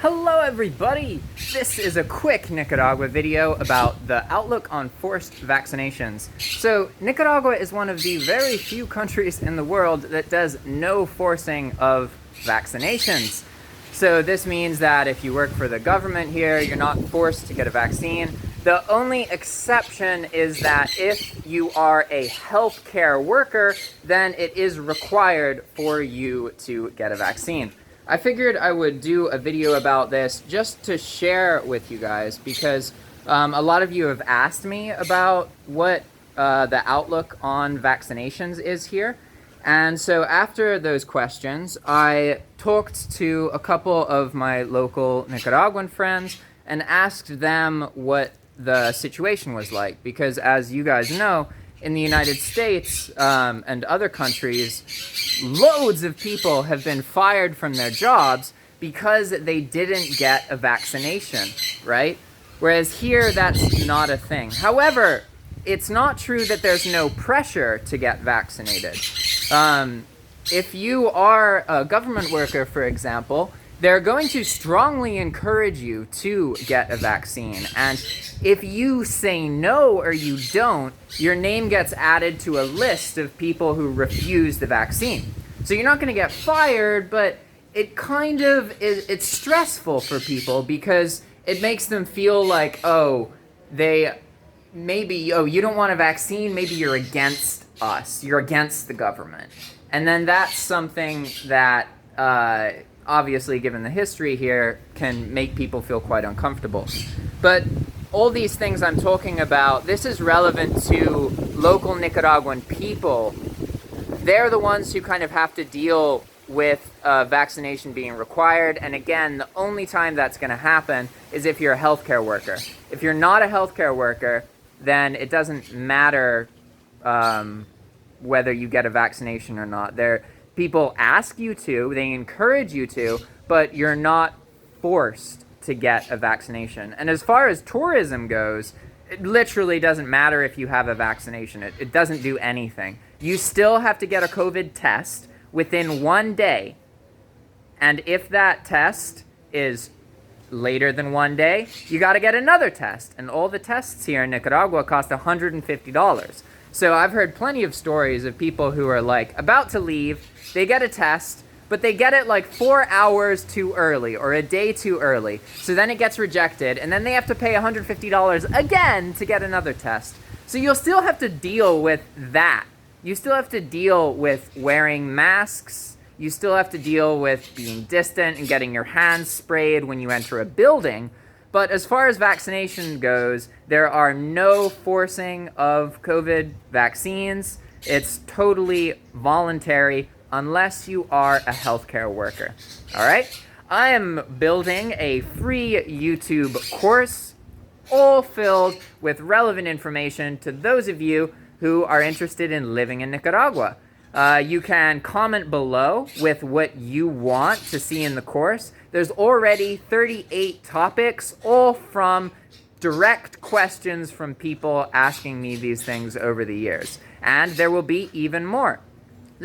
Hello everybody! This is a quick Nicaragua video about the outlook on forced vaccinations. So Nicaragua is one of the very few countries in the world that does no forcing of vaccinations. So this means that if you work for the government here, you're not forced to get a vaccine. The only exception is that if you are a healthcare worker, then it is required for you to get a vaccine. I figured I would do a video about this just to share with you guys because a lot of you have asked me about what the outlook on vaccinations is here. And so after those questions, I talked to a couple of my local Nicaraguan friends and asked them what the situation was like. Because as you guys know, in the United States and other countries, loads of people have been fired from their jobs because they didn't get a vaccination, right? Whereas here, that's not a thing. However, it's not true that there's no pressure to get vaccinated. If you are a government worker, for example, they're going to strongly encourage you to get a vaccine. And if you say no or you don't, your name gets added to a list of people who refuse the vaccine. So you're not going to get fired, but it kind of is, it's stressful for people because it makes them feel like, you don't want a vaccine, maybe you're against us, you're against the government. And then that's something that, obviously, given the history here, can make people feel quite uncomfortable. But all these things I'm talking about, this is relevant to local Nicaraguan people. They're the ones who kind of have to deal with vaccination being required. And again, the only time that's going to happen is if you're a healthcare worker. If you're not a healthcare worker, then it doesn't matter whether you get a vaccination or not. People ask you to, they encourage you to, but you're not forced to get a vaccination. And as far as tourism goes, it literally doesn't matter if you have a vaccination. It doesn't do anything. You still have to get a COVID test within 1 day. And if that test is later than 1 day, you got to get another test. And all the tests here in Nicaragua cost $150. So I've heard plenty of stories of people who are like about to leave, they get a test, but they get it like 4 hours too early or a day too early. So then it gets rejected, and then they have to pay $150 again to get another test. So you'll still have to deal with that. You still have to deal with wearing masks. You still have to deal with being distant and getting your hands sprayed when you enter a building. But as far as vaccination goes, there are no forcing of COVID vaccines. It's totally voluntary unless you are a healthcare worker. All right? I am building a free YouTube course, all filled with relevant information to those of you who are interested in living in Nicaragua. You can comment below with what you want to see in the course. There's already 38 topics, all from direct questions from people asking me these things over the years. And there will be even more.